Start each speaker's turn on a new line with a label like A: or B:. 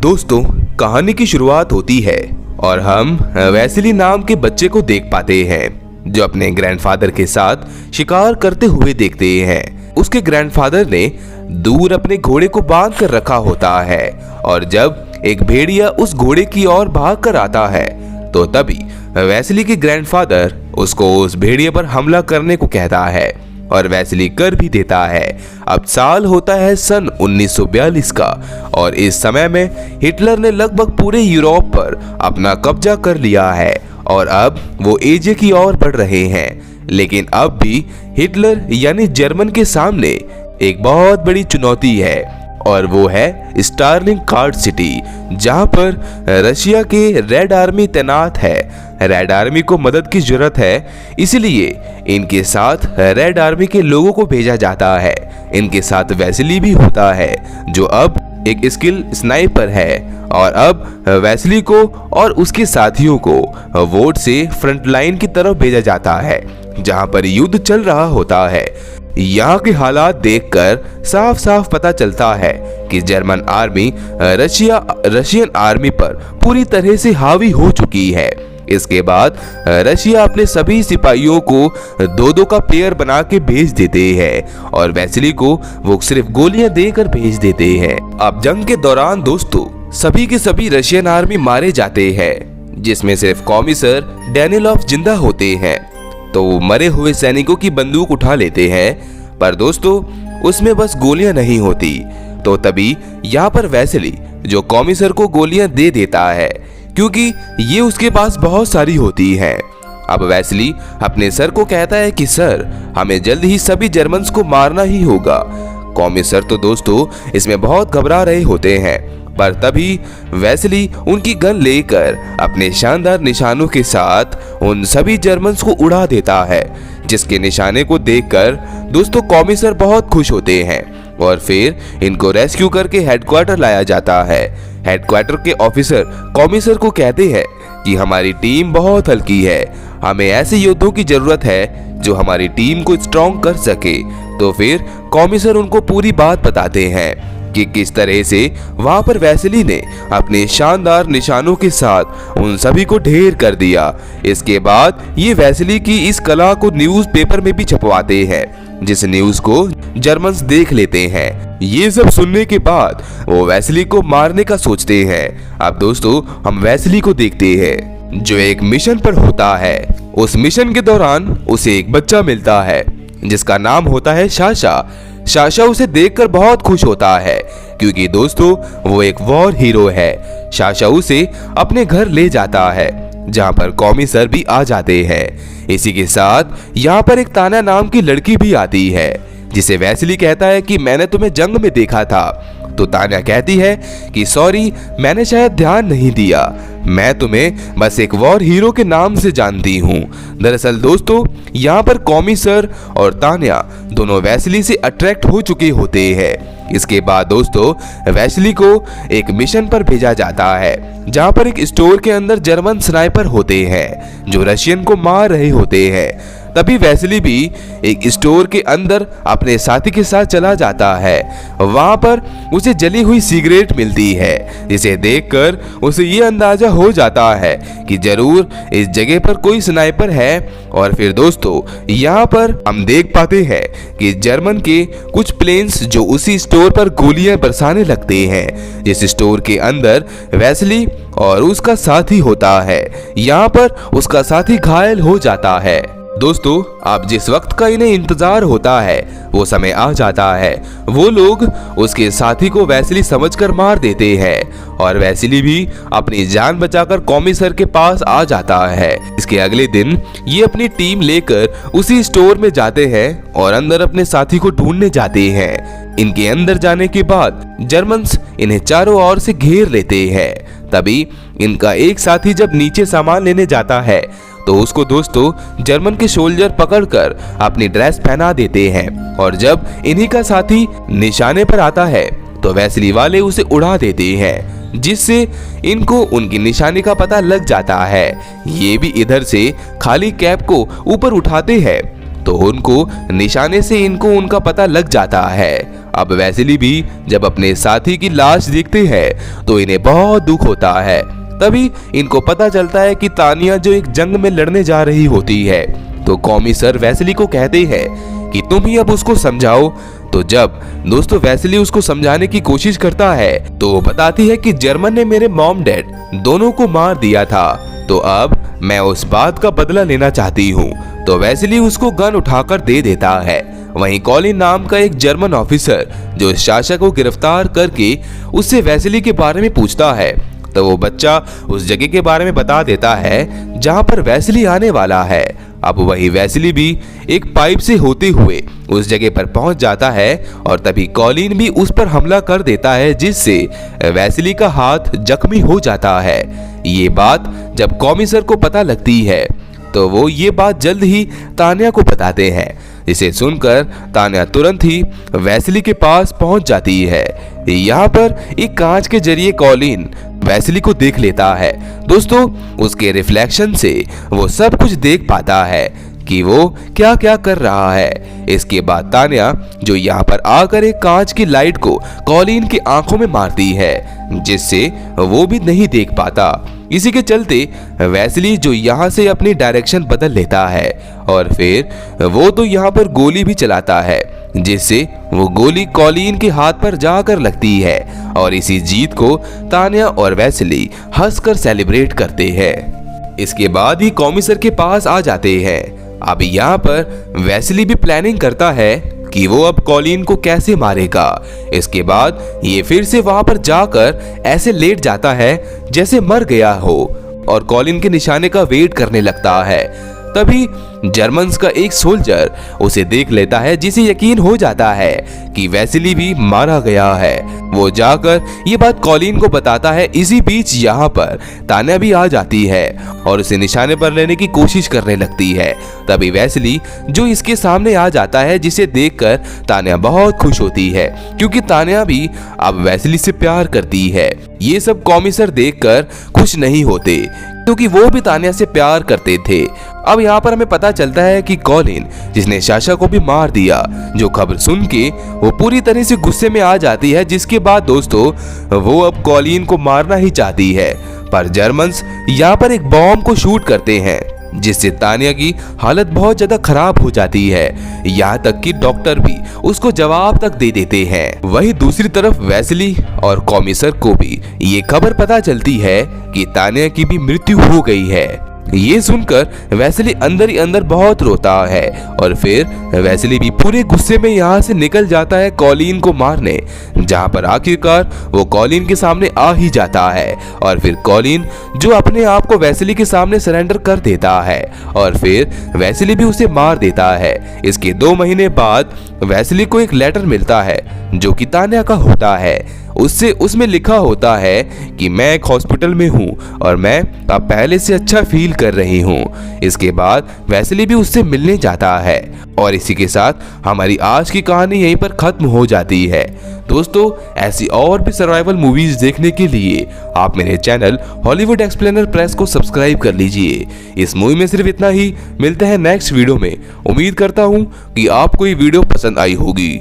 A: दोस्तों, कहानी की शुरुआत होती है और हम वैसिली नाम के बच्चे को देख पाते हैं जो अपने ग्रैंडफादर के साथ शिकार करते हुए देखते हैं। उसके ग्रैंडफादर ने दूर अपने घोड़े को बांध कर रखा होता है और जब एक भेड़िया उस घोड़े की ओर भाग कर आता है तो तभी वैसिली के ग्रैंडफादर उसको उस भेड़िए पर हमला करने को कहता है और वैसिली कर भी देता है। अब साल होता है सन 1942 का और इस समय में हिटलर ने लगभग पूरे यूरोप पर अपना कब्जा कर लिया है और अब वो एजे की ओर बढ़ रहे हैं। लेकिन अब भी हिटलर यानी जर्मन के सामने एक बहुत बड़ी चुनौती है और वो है स्टालिनग्राड सिटी, जहां पर रशिया के रेड आर्मी तैनात है। रेड आर्मी को मदद की जरूरत है, इसलिए इनके साथ रेड आर्मी के लोगों को भेजा जाता है। इनके साथ वैसिली भी होता है जो अब एक स्किल स्नाइपर है और अब वैसिली को और उसके साथियों को वोट से फ्रंट लाइन की तरफ भेजा जाता है जहां पर युद्ध चल रहा होता है। यहाँ के हालात देखकर साफ साफ पता चलता है कि जर्मन आर्मी रशियन आर्मी पर पूरी तरह से हावी हो चुकी है। इसके बाद रशिया अपने सभी सिपाहियों को दो का पेयर बना के भेज देते हैं और वैसिली को वो सिर्फ गोलियां देकर भेज देते हैं। अब जंग के दौरान दोस्तों सभी के सभी रशियन आर्मी मारे जाते हैं, जिसमें सिर्फ कॉमिसर डैनिलोव जिंदा होते हैं। तो मरे हुए सैनिकों की बंदूक उठा लेते हैं, पर दोस्तों उसमें बस गोलियां नहीं होती। तो तभी यहाँ पर वैसिली जो कॉमिसर को गोलियां दे देता है क्योंकि ये उसके पास बहुत सारी होती हैं। अब वैसिली अपने सर को कहता है कि सर, हमें जल्द ही सभी जर्मन्स को मारना ही होगा। कॉमिसर तो दोस्तों इसमें बहुत घबरा रहे होते हैं, पर तभी वैसिली उनकी गन लेकर अपने शानदार निशानों के साथ उन सभी जर्मन्स को उड़ा देता है, जिसके निशाने को देखकर दोस्तों कॉमिसर बहुत खुश होते हैं और फिर इनको रेस्क्यू करके हेडक्वार्टर लाया जाता है। हेडक्वार्टर के ऑफिसर कॉमिसर को कहते हैं कि हमारी टीम बहुत हल्की है, हमें ऐसे योद्धों की जरूरत है जो हमारी टीम को स्ट्रॉन्ग कर सके। तो फिर कॉमिसर उनको पूरी बात बताते हैं कि किस तरह से वहां पर वैसिली ने अपने शानदार निशानों के साथ उन सभी को ढेर कर दिया। इसके बाद ये वैसिली की इस कला को न्यूज़पेपर में भी छपवाते हैं, जिस न्यूज़ को जर्मन्स देख लेते हैं। ये सब सुनने के बाद वो वैसिली को मारने का सोचते हैं। अब दोस्तों हम वैसिली को देखते हैं जो एक मिशन पर होता है। उस मिशन के दौरान उसे एक बच्चा मिलता है जिसका नाम होता है साशा। साशा उसे देखकर बहुत खुश होता है क्योंकि दोस्तों वो एक वॉर हीरो है। साशा उसे अपने घर ले जाता है जहां पर कॉमिसर भी आ जाते हैं। इसी के साथ यहाँ पर एक तान्या नाम की लड़की भी आती है, जिसे वैसिली कहता है कि मैंने तुम्हें जंग में देखा था। तो तान्या कहती है कि सॉरी, मैंने शायद ध्यान नहीं दिया, मैं तुम्हें बस एक वॉर हीरो के नाम से जानती हूँ। दरअसल दोस्तों यहाँ पर कॉमिसर और तान्या दोनों वैसिली से अट्रैक्ट हो चुके होते हैं। इसके बाद दोस्तों वैसिली को एक मिशन पर भेजा जाता है जहाँ पर एक स्टोर के अंदर जर्मन स्नाइपर होते हैं जो रशियन को मार रहे होते हैं। तभी वैसिली भी एक स्टोर के अंदर अपने साथी के साथ चला जाता है। वहां पर उसे जली हुई सिगरेट मिलती है, जिसे देखकर उसे ये अंदाजा हो जाता है कि जरूर इस जगह पर कोई स्नाइपर है। और फिर दोस्तों यहाँ पर हम देख पाते हैं कि जर्मन के कुछ प्लेन्स जो उसी स्टोर पर गोलियां बरसाने लगते हैं, जिस स्टोर के अंदर वैसिली और उसका साथी होता है। यहाँ पर उसका साथी घायल हो जाता है। दोस्तों अब जिस वक्त का इन्हें इंतजार होता है वो समय आ जाता है। वो लोग उसके साथी को वैसिली समझकर मार देते हैं और वैसिली भी अपनी जान बचाकर कॉमिसर के पास आ जाता है। इसके अगले दिन ये अपनी टीम लेकर उसी स्टोर में जाते हैं और अंदर अपने साथी को ढूंढने जाते हैं। इनके अंदर जाने के बाद जर्मन्स इन्हें चारों ओर से घेर लेते हैं। तभी इनका एक साथी जब नीचे सामान लेने जाता है तो उसको दोस्तों जर्मन के सोल्जर पकड़कर अपनी ड्रेस पहना देते हैं और जब इन्हीं का साथी निशाने पर आता है तो वैसिली वाले उसे उड़ा देते हैं, जिससे इनको उनकी निशानी का पता लग जाता है। ये भी इधर से खाली कैप को ऊपर उठाते हैं तो उनको निशाने से इनको उनका पता लग जाता है। अब वेसेली भी जब अपने साथी की लाश देखते हैं तो इन्हें बहुत दुख होता है। तभी इनको पता चलता है कि तानिया जो एक जंग में लड़ने जा रही होती है। तो कॉमिसर वेसेली को कहते हैं कि तुम ही अब उसको समझाओ। तो जब दोस्तों वेसेली उसको समझाने की कोशिश करता है तो वो बताती है कि जर्मन ने मेरे मॉम डैड दोनों को मार दिया था, तो अब मैं उस बात का बदला लेना चाहती हूँ। तो वेसेली उसको गन उठाकर दे देता है। वहीं कॉलिन नाम का एक जर्मन ऑफिसर जो इस शासक को गिरफ्तार करके उससे वेसेली के बारे में पूछता है, तो वो बच्चा उस जगह के बारे में बता देता है जहां पर वेसेली आने वाला है। अब वही वेसेली भी एक पाइप से होते हुए उस जगह पर पहुंच जाता है और तभी कॉलिन भी उस पर हमला कर देता है, जिससे वेसेली का हाथ जख्मी हो जाता है। ये बात जब कॉमिसर को पता लगती है तो वो ये बात जल्द ही तानिया को बताते हैं। इसे सुनकर तानिया तुरंत ही वेसेली के पास पहुंच जाती है। यहाँ पर एक कांच के जरिए कॉलिन वेसेली को देख लेता है। दोस्तों उसके रिफ्लेक्शन से वो सब कुछ देख पाता है कि वो क्या क्या कर रहा है। इसके बाद तानिया जो यहाँ पर आकर एक कांच की लाइट को कॉलिन की आंखों में मारती है, जिससे वो भी नहीं देख पाता। इसी के चलते वेसेली जो यहाँ से अपनी डायरेक्शन बदल लेता है और फिर वो तो यहाँ पर गोली भी चलाता है, जिससे वो गोली कॉलिन के हाथ पर जाकर लगती है और इसी जीत को तानिया और वेसेली हंसकर सेलिब्रेट करते हैं। इसके बाद ही कॉमिसर के पास आ जाते हैं। अब यहाँ पर वेसेली भी प्लानिंग करता है कि वो अब कॉलिन को कैसे मारेगा। इसके बाद ये फिर से वहां पर जाकर ऐसे लेट जाता है जैसे मर गया हो और कॉलिन के निशाने का वेट करने लगता है। तभी जर्मन्स का एक सोल्जर उसे देख लेता है, जिसे यकीन हो जाता है कि वेसेली भी मारा गया है। वो जाकर ये बात कॉलिन को बताता है। इसी बीच यहाँ पर तानिया भी आ जाती है और उसे निशाने पर लेने की कोशिश करने लगती है। तभी वेसेली जो इसके सामने आ जाता है, जिसे देखकर तानिया बहुत खुश होती है, क्योंकि तानिया भी अब वेसेली से प्यार करती है। ये सब कॉमिसर देखकर खुश नहीं होते, क्योंकि वो भी तानिया से प्यार करते थे। अब यहाँ पर हमें पता चलता है कि कॉलिन जिसने साशा को भी मार दिया, जो खबर सुन के वो पूरी तरह से गुस्से में आ जाती है। जिसके बाद दोस्तों वो अब कॉलिन को मारना ही चाहती है, पर जर्मन्स यहाँ पर एक बॉम्ब को शूट करते हैं, जिससे तानिया की हालत बहुत ज्यादा खराब हो जाती है। यहाँ तक कि डॉक्टर भी उसको जवाब तक दे देते हैं। वहीं दूसरी तरफ वेसेली और कॉमिसर को भी ये खबर पता चलती है कि तानिया की भी मृत्यु हो गई है। ये सुनकर वेसेली अंदर ही अंदर बहुत रोता है और फिर वेसेली भी पूरे गुस्से में यहाँ से निकल जाता है कॉलिन को मारने, जहाँ पर आखिरकार वो कॉलिन के सामने आ ही जाता है। और फिर कॉलिन जो अपने आप को वेसेली के सामने सरेंडर कर देता है और फिर वेसेली भी उसे मार देता है। इसके 2 महीने बाद वेसेली को एक लेटर मिलता है जो कि तानिया का होता है। उसमें लिखा होता है कि मैं एक हॉस्पिटल में हूँ और मैं अब पहले से अच्छा फील कर रही हूँ। इसके बाद वेसेली भी उससे मिलने जाता है और इसी के साथ हमारी आज की कहानी यहीं पर खत्म हो जाती है। दोस्तों ऐसी और भी सर्वाइवल मूवीज देखने के लिए आप मेरे चैनल हॉलीवुड एक्सप्लेनर प्रेस को सब्सक्राइब कर लीजिए। इस मूवी में सिर्फ इतना ही। मिलते हैं नेक्स्ट वीडियो में। उम्मीद करता हूँ कि आपको ये वीडियो पसंद आई होगी।